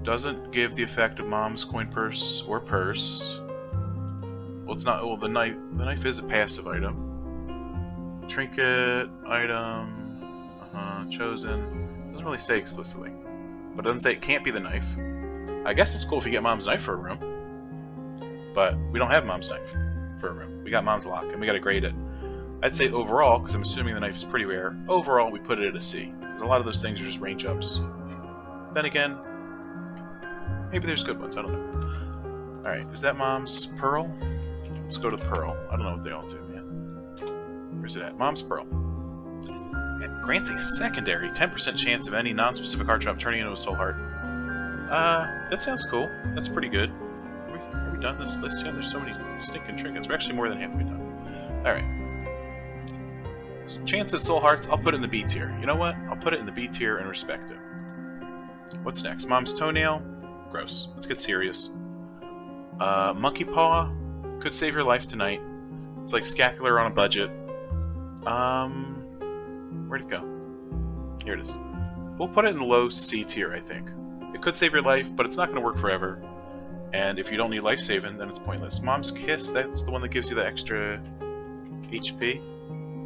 Doesn't give the effect of Mom's coin purse or purse. Well, it's not. Well, the knife is a passive item. Trinket item. Chosen. Doesn't really say explicitly, but it doesn't say it can't be the knife. I guess it's cool if you get Mom's knife for a room, but we don't have Mom's knife for a room. We got Mom's Lock, and we got to grade it. I'd say overall, because I'm assuming the knife is pretty rare. Overall, we put it at a C, because a lot of those things are just range ups. Then again, maybe there's good ones. I don't know. All right, is that Mom's Pearl? Let's go to Pearl. I don't know what they all do, man. Where's it at? Mom's Pearl. It grants a secondary 10% chance of any non-specific heart drop turning into a soul heart. That sounds cool. That's pretty good. Have we done this list yet? There's so many stinking trinkets. We're actually more than halfway done. Alright. Chance of soul hearts, I'll put it in the B tier. You know what? I'll put it in the B tier and respect it. What's next? Mom's Toenail? Gross. Let's get serious. Monkey Paw? Could save your life tonight. It's like scapular on a budget. Where'd it go? Here it is. We'll put it in the low C tier, I think. It could save your life, but it's not going to work forever. And if you don't need life saving, then it's pointless. Mom's Kiss, that's the one that gives you the extra HP.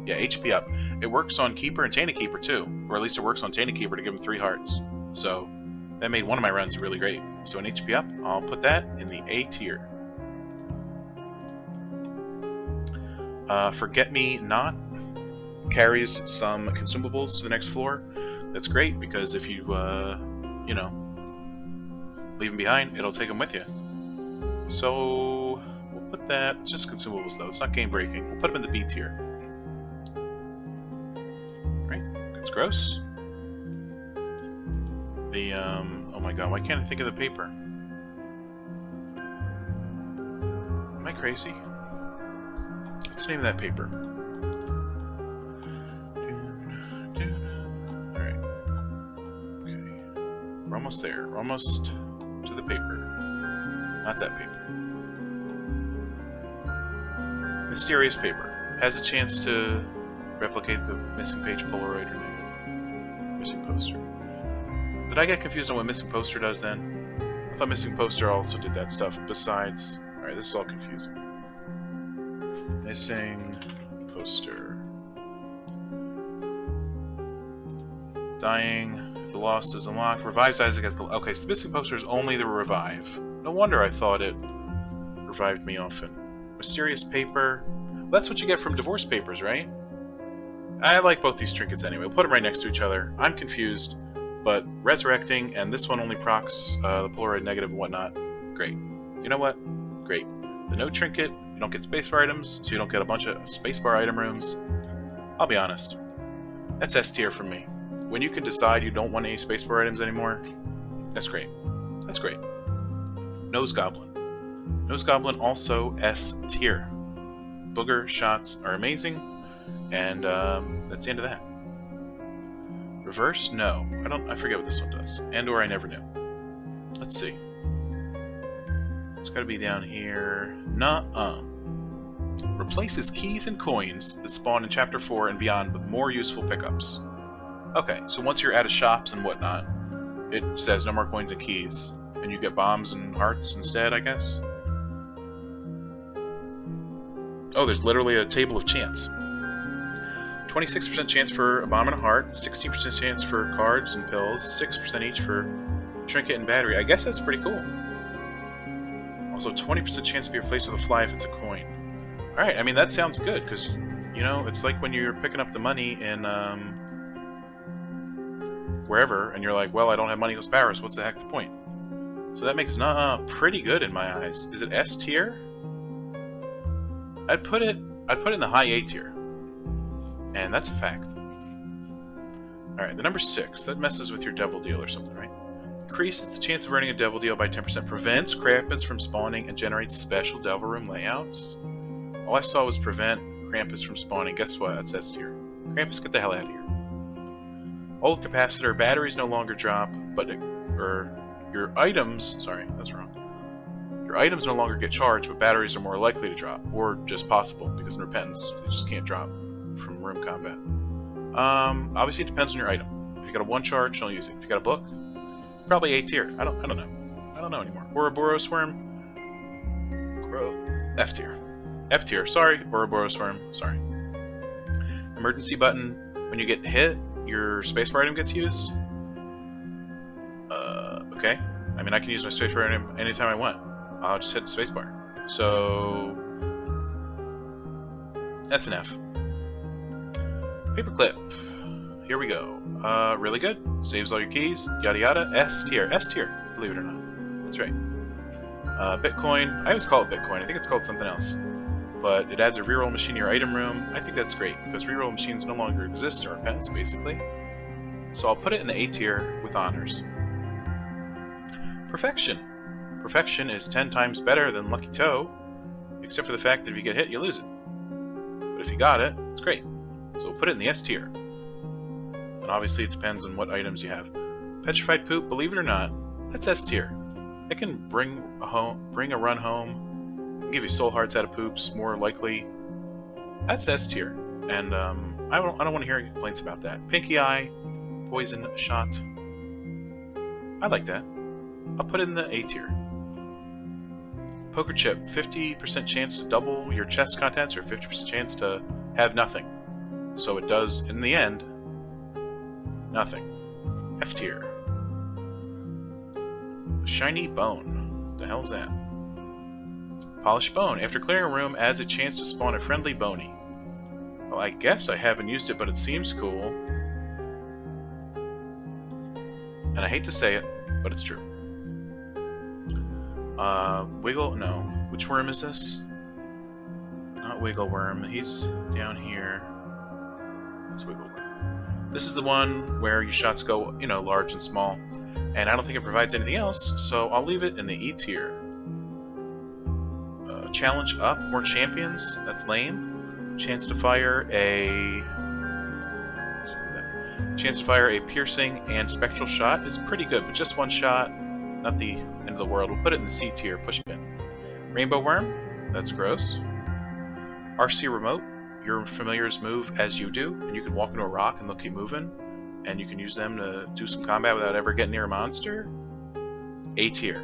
Yeah, HP up. It works on Keeper and Tainted Keeper too. Or at least it works on Tainted Keeper to give him 3 hearts. So that made one of my runs really great. So an HP up, I'll put that in the A tier. Forget Me Not carries some consumables to the next floor. That's great because if you, you know, leave them behind, it'll take them with you. So we'll put that. It's just consumables though. It's not game breaking. We'll put them in the B tier. Right? It's gross. The oh my god, why can't I think of the paper? Am I crazy? What's the name of that paper? Alright. Okay. We're almost there. We're almost to the paper. Not that paper. Mysterious paper. Has a chance to replicate the missing page Polaroid or negative. Missing poster. Did I get confused on what missing poster does then? I thought missing poster also did that stuff besides... Alright, this is all confusing. Missing poster. Dying. If the lost is unlocked. Revives Isaac as the... Okay, so the missing poster is only the revive. No wonder I thought it revived me often. Mysterious paper. Well, that's what you get from divorce papers, right? I like both these trinkets anyway. We'll put them right next to each other. I'm confused, but resurrecting, and this one only procs the Polaroid negative and whatnot. Great. You know what? Great. The no trinket, you don't get spacebar items, so you don't get a bunch of spacebar item rooms. I'll be honest. That's S tier for me. When you can decide you don't want any spacebar items anymore, that's great. That's great. Nose Goblin. Nose Goblin also S tier. Booger shots are amazing, and that's the end of that. Reverse? No. I forget what this one does. And or I never knew. Let's see. It's gotta be down here. Nuh-uh. Replaces keys and coins that spawn in Chapter 4 and beyond with more useful pickups. Okay, so once you're out of shops and whatnot, it says no more coins and keys. And you get bombs and hearts instead, I guess? Oh, there's literally a table of chance. 26% chance for a bomb and a heart, 16% chance for cards and pills, 6% each for trinket and battery. I guess that's pretty cool. Also, 20% chance to be replaced with a fly if it's a coin. Alright, I mean, that sounds good, because, you know, it's like when you're picking up the money in, wherever, and you're like, well, I don't have money to spare, so what's the heck the point? So that makes pretty good in my eyes. Is it S tier? I'd put it in the high A tier. And that's a fact. Alright, the number 6. That messes with your devil deal or something, right? Increases the chance of earning a devil deal by 10%. Prevents Krampus from spawning and generates special devil room layouts. All I saw was prevent Krampus from spawning. Guess what? That's S tier. Krampus, get the hell out of here. Old capacitor, batteries no longer drop, but your items, sorry, that's wrong. Your items no longer get charged, but batteries are more likely to drop, or just possible, because in Repentance, they just can't drop from room combat. Obviously it depends on your item. If you got a 1 charge, don't use it. If you got a book, probably A tier. I don't know. I don't know anymore. Ouroboros worm, F tier. F tier, sorry. Ouroboros worm, sorry. Emergency button, when you get hit, your spacebar item gets used. Okay. I mean, I can use my spacebar item anytime I want. I'll just hit the spacebar. So that's an F. Paperclip. Here we go. Really good. Saves all your keys. Yada yada. S tier. S tier. Believe it or not. That's right. Bitcoin. I always call it Bitcoin. I think it's called something else. But it adds a reroll machine to your item room. I think that's great because reroll machines no longer exist in Repentance, basically. So I'll put it in the A tier with honors. Perfection. Perfection is 10 times better than Lucky Toe, except for the fact that if you get hit, you lose it. But if you got it, it's great. So we'll put it in the S tier. And obviously it depends on what items you have. Petrified Poop, believe it or not, that's S tier. It can bring a run home, give you soul hearts out of poops, more likely. That's S tier. And I don't want to hear any complaints about that. Pinky Eye, Poison Shot. I like that. I'll put it in the A tier. Poker Chip, 50% chance to double your chest contents or 50% chance to have nothing. So it does, in the end, nothing. F tier. Shiny Bone. The hell's that? Polished Bone. After clearing a room, adds a chance to spawn a friendly Boney. Well, I guess I haven't used it, but it seems cool. And I hate to say it, but it's true. Wiggle, no. Which worm is this? Not Wiggle Worm. He's down here. It's Wiggle Worm. This is the one where your shots go, you know, large and small. And I don't think it provides anything else, so I'll leave it in the E tier. Challenge up, more champions. That's lame. Chance to fire a piercing and spectral shot is pretty good, but just 1 shot. Not the end of the world. We'll put it in the C tier, push pin. Rainbow Worm, that's gross. RC Remote, your familiars move as you do, and you can walk into a rock and they'll keep moving, and you can use them to do some combat without ever getting near a monster. A tier.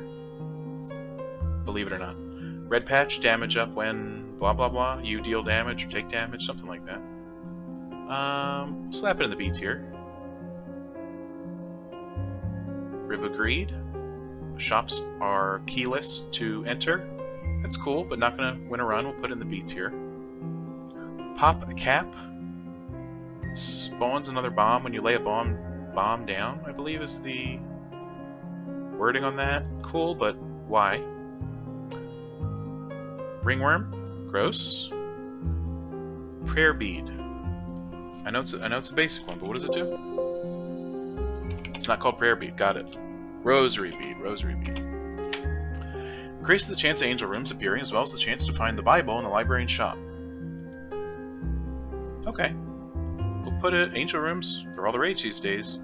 Believe it or not. Red Patch, damage up when blah blah blah, you deal damage or take damage, something like that. Slap it in the B tier. Rib of Greed. Shops are keyless to enter. That's cool, but not gonna win a run. We'll put it in the B tier. Pop a Cap. Spawns another bomb when you lay a bomb down, I believe is the wording on that. Cool, but why? Ringworm. Gross. Prayer Bead. I know it's a basic one, but what does it do? It's not called Prayer Bead. Got it. Rosary Bead. Rosary Bead. Increases the chance of angel rooms appearing, as well as the chance to find the Bible in the librarian's shop. Okay. We'll put it. Angel rooms are all the rage these days.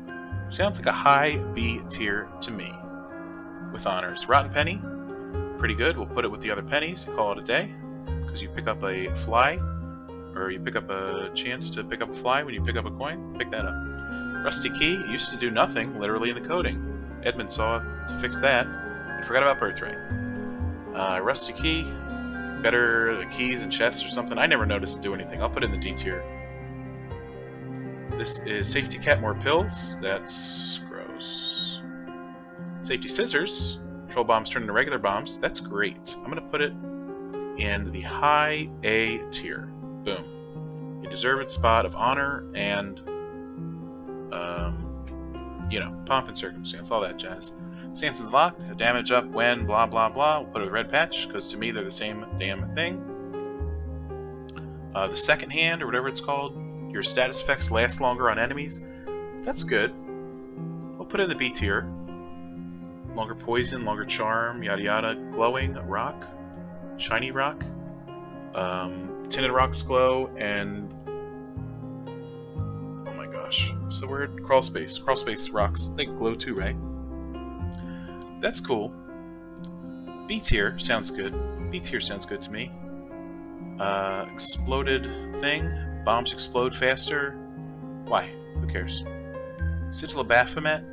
Sounds like a high B tier to me. With honors. Rotten Penny. Pretty good. We'll put it with the other pennies. Call it a day. Because you pick up a fly. Or you pick up a chance to pick up a fly when you pick up a coin. Pick that up. Rusty Key. Used to do nothing, literally, in the coding. Edmund saw to fix that. I forgot about Birthright. Rusty Key. Better keys and chests or something. I never noticed it do anything. I'll put it in the D tier. This is Safety Cat, more pills. That's gross. Safety Scissors. Control bombs turn into regular bombs. That's great. I'm going to put it in the high A tier. Boom. You deserve its spot of honor and, you know, pomp and circumstance, all that jazz. Samson's Lock, damage up when blah blah blah. We'll put it with Red Patch, because to me they're the same damn thing. The Second Hand, or whatever it's called, your status effects last longer on enemies. That's good. We'll put it in the B tier. Longer Poison, longer Charm, yada yada. Glowing Rock, Shiny Rock. Tinted Rocks glow, and oh my god, gosh, what's the word? Crawl space. Crawl space rocks. They glow too, right? That's cool. B tier sounds good. B tier sounds good to me. Exploded thing. Bombs explode faster. Why? Who cares? Sigil of Baphomet.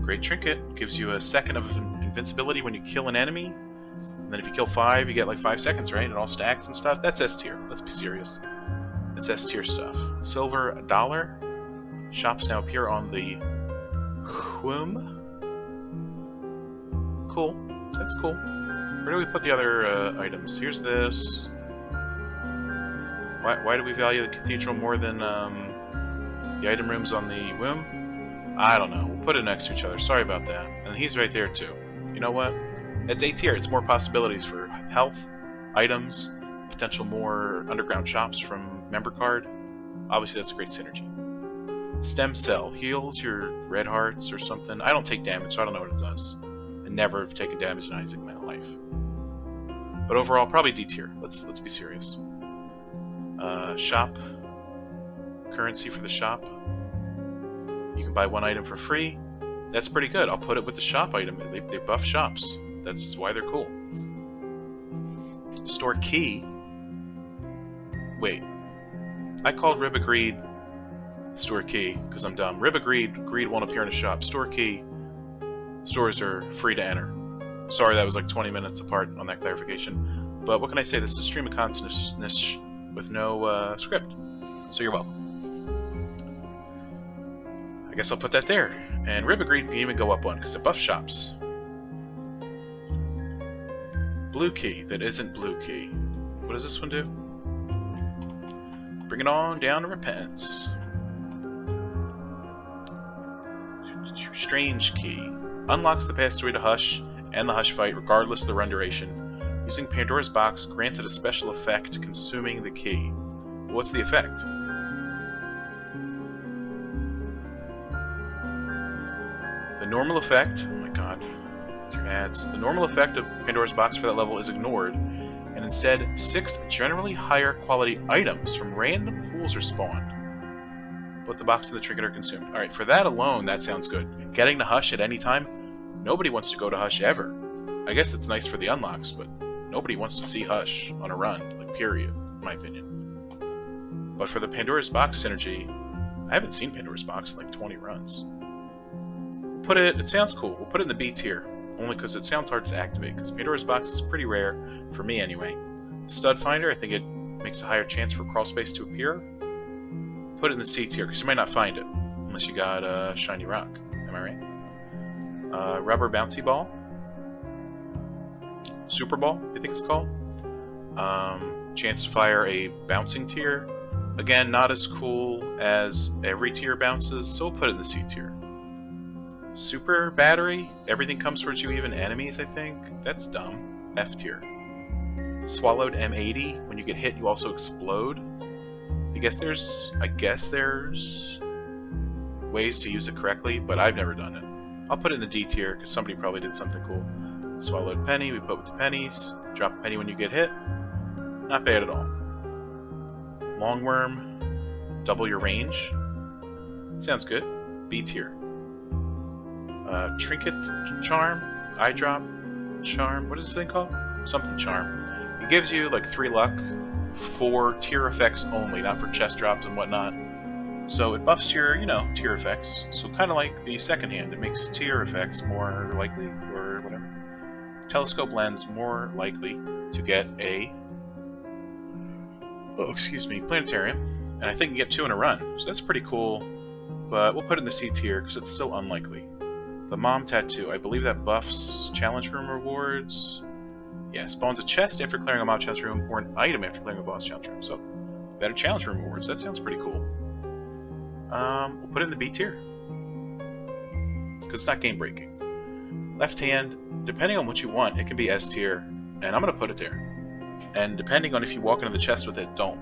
Great trinket. Gives you a second of invincibility when you kill an enemy. And then if you kill 5, you get like 5 seconds, right? It all stacks and stuff. That's S tier. Let's be serious. That's S tier stuff. Silver, $1. Shops now appear on the Whom. Cool. That's cool. Where do we put the other items? Here's this. Why do we value the cathedral more than the item rooms on the Womb? I don't know. We'll put it next to each other. Sorry about that. And he's right there too. You know what? It's A tier. It's more possibilities for health, items, potential more underground shops from member card. Obviously, that's a great synergy. Stem cell heals your red hearts or something. I don't take damage, so I don't know what it does. I never have taken damage in Isaac in my life. But overall, probably D tier. Let's be serious. Shop. Currency for the shop. You can buy 1 item for free. That's pretty good. I'll put it with the shop item. They buff shops. That's why they're cool. Store key. Wait. I called Rib Agreed store key because I'm dumb. Rib Agreed. Greed won't appear in a shop. Store key. Stores are free to enter. Sorry, that was like 20 minutes apart on that clarification. But what can I say? This is stream of consciousness with no script. So you're welcome. I guess I'll put that there. And Rib Agreed can even go up 1 because it buffs shops. Blue key that isn't blue key. What does this one do? Bring it on down to repentance. Strange key. Unlocks the passageway to Hush and the Hush fight regardless of the run duration. Using Pandora's box grants it a special effect consuming the key. What's the effect? The normal effect... Oh my god. Through ads. The normal effect of Pandora's box for that level is ignored, and instead 6 generally higher quality items from random pools are spawned. But the box and the trinket are consumed. Alright, for that alone, that sounds good. Getting to Hush at any time? Nobody wants to go to Hush ever. I guess it's nice for the unlocks, but nobody wants to see Hush on a run, like period, in my opinion. But for the Pandora's box synergy, I haven't seen Pandora's box in like 20 runs. It sounds cool. We'll put it in the B tier. Only because it sounds hard to activate, because Pandora's box is pretty rare, for me anyway. Stud Finder, I think it makes a higher chance for crawl space to appear. Put it in the C tier, because you might not find it, unless you got Shiny Rock. Am I right? Rubber Bouncy Ball. Super Ball, I think it's called. Chance to fire a bouncing tier. Again, not as cool as every tier bounces, so we'll put it in the C tier. Super Battery, everything comes towards you, even enemies, I think. That's dumb. F tier. Swallowed M80, when you get hit, you also explode. I guess there's ways to use it correctly, but I've never done it. I'll put it in the D tier, because somebody probably did something cool. Swallowed Penny, we put with the pennies. Drop a penny when you get hit. Not bad at all. Long Worm, double your range. Sounds good. B tier. Trinket Charm, Eye Drop Charm, what is this thing called? Something Charm. It gives you like 3 luck for tier effects only, not for chest drops and whatnot. So it buffs your, tier effects. So kind of like the second hand, it makes tier effects more likely, or whatever. Telescope lens more likely to get a, planetarium. And I think you get 2 in a run, so that's pretty cool. But we'll put it in the C tier because it's still unlikely. The Mom Tattoo. I believe that buffs challenge room rewards. Yeah, spawns a chest after clearing a mob challenge room, or an item after clearing a boss challenge room. So, better challenge room rewards. That sounds pretty cool. We'll put it in the B tier. Because it's not game breaking. Left hand, depending on what you want, it can be S tier. And I'm going to put it there. And depending on if you walk into the chest with it, don't.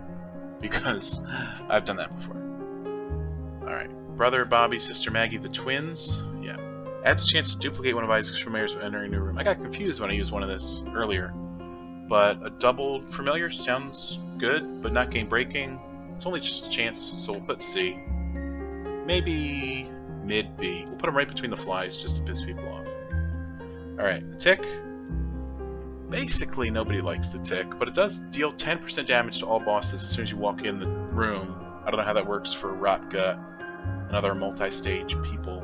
Because I've done that before. Alright. Brother Bobby, Sister Maggie, the twins. Yeah. Adds a chance to duplicate one of Isaac's familiars when entering a new room. I got confused when I used one of this earlier. But a doubled familiar sounds good, but not game breaking. It's only just a chance, so we'll put C. maybe mid B. We'll put them right between the flies just to piss people off. Alright, the tick. Basically, nobody likes the tick, but it does deal 10% damage to all bosses as soon as you walk in the room. I don't know how that works for Rot Gut and other multi-stage people.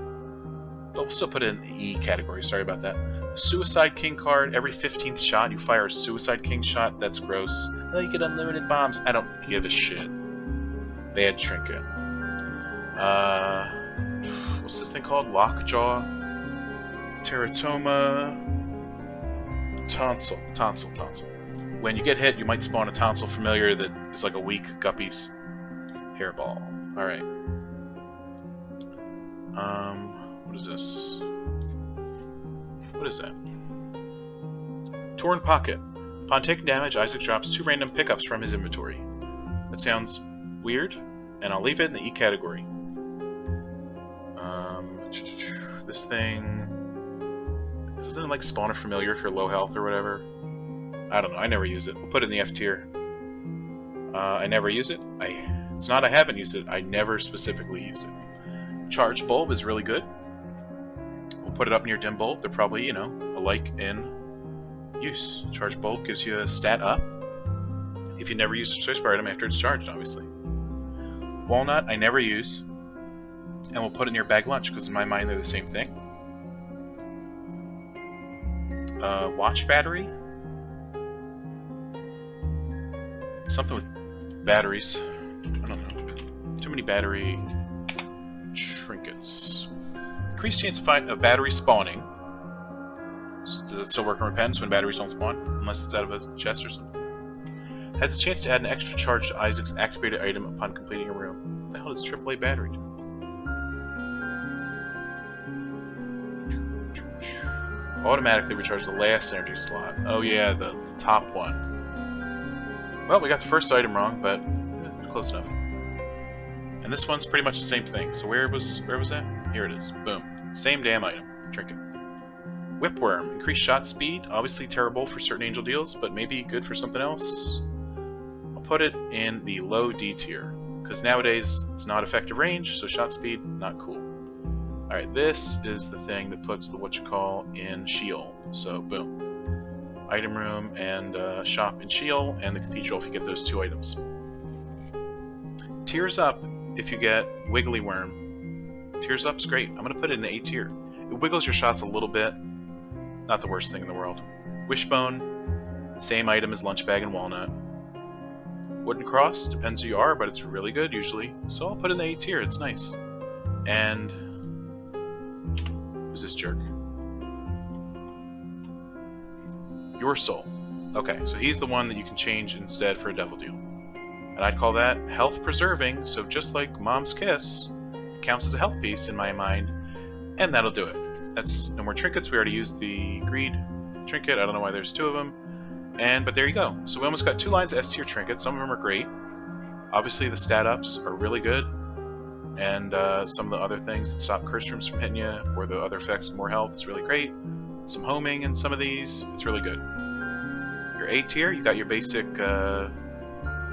But we'll still put it in the E category, sorry about that. Suicide King card, every 15th shot you fire a Suicide King shot, that's gross. Oh, you get unlimited bombs. I don't give a shit. Bad Trinket. What's this thing called? Lockjaw? Teratoma? Tonsil. When you get hit, you might spawn a Tonsil familiar that is like a weak Guppy's hairball. Alright. What is this? What is that? Torn Pocket. Upon taking damage, Isaac drops 2 random pickups from his inventory. That sounds weird, and I'll leave it in the E category. This thing... Doesn't it like spawn a familiar if you're low health or whatever? I don't know, I never use it. We'll put it in the F tier. I never use it. It's not I haven't used it, I never specifically used it. Charge Bulb is really good. We'll put it up near Dim Bulb. They're probably, you know, alike in use. Charge Bulb gives you a stat up if you never use a spacebar item after it's charged, obviously. Walnut, I never use. And we'll put it near Bag Lunch, because in my mind they're the same thing. Watch Battery? Something with batteries. I don't know. Too many battery trinkets. Increased chance of battery spawning. So does it still work on repentance when batteries don't spawn? Unless it's out of a chest or something. Has a chance to add an extra charge to Isaac's activated item upon completing a room. What the hell does AAA battery do? Automatically recharge the last energy slot. Oh yeah, the top one. Well, we got the first item wrong, but close enough. And this one's pretty much the same thing. So where was that? Here it is. Boom. Same damn item. Trinket. Whipworm. Increased shot speed. Obviously terrible for certain angel deals, but maybe good for something else. I'll put it in the low D tier, because nowadays it's not effective range, so shot speed, not cool. Alright, this is the thing that puts the whatchamacall in Sheol. So, boom. Item room and shop in Sheol, and the cathedral if you get those 2 items. Tears Up if you get Wiggly Worm. Tears Up's great. I'm going to put it in the A tier. It wiggles your shots a little bit. Not the worst thing in the world. Wishbone, same item as Lunch Bag and Walnut. Wooden Cross, depends who you are, but it's really good usually. So I'll put it in the A tier, it's nice. And... who's this jerk? Your Soul. Okay, so he's the one that you can change instead for a Devil Deal. And I'd call that health preserving, so just like Mom's Kiss, it counts as a health piece in my mind, and that'll do it. That's no more trinkets. We already used the Greed trinket. I don't know why there's 2 of them. But there you go. So we almost got 2 lines of S tier trinkets. Some of them are great. Obviously the stat ups are really good. And some of the other things that stop curse rooms from hitting you, or the other effects of more health is really great. Some homing in some of these, it's really good. Your A tier, you got your basic,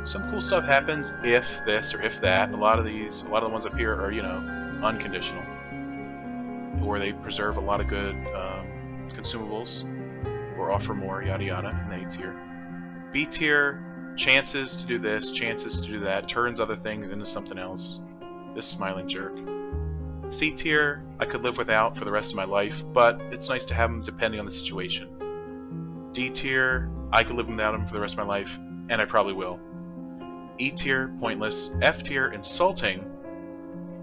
some cool stuff happens if this or if that. A lot of the ones up here are, you know, unconditional. Or they preserve a lot of good consumables, or offer more, yada yada, in the A tier. B tier, chances to do this, chances to do that, turns other things into something else. This smiling jerk. C tier, I could live without for the rest of my life, but it's nice to have them depending on the situation. D tier, I could live without them for the rest of my life, and I probably will. E tier, pointless. F tier, insulting.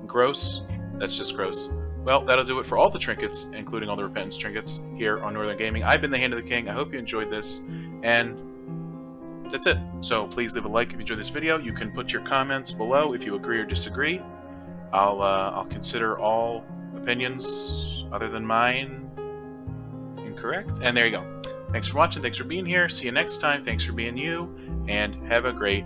Gross, that's just gross. Well, that'll do it for all the trinkets, including all the repentance trinkets here on Northern Gaming. I've been the Hand of the King. I hope you enjoyed this, and that's it. So please leave a like if you enjoyed this video. You can put your comments below if you agree or disagree. I'll consider all opinions other than mine incorrect. And there you go. Thanks for watching. Thanks for being here. See you next time. Thanks for being you, and have a great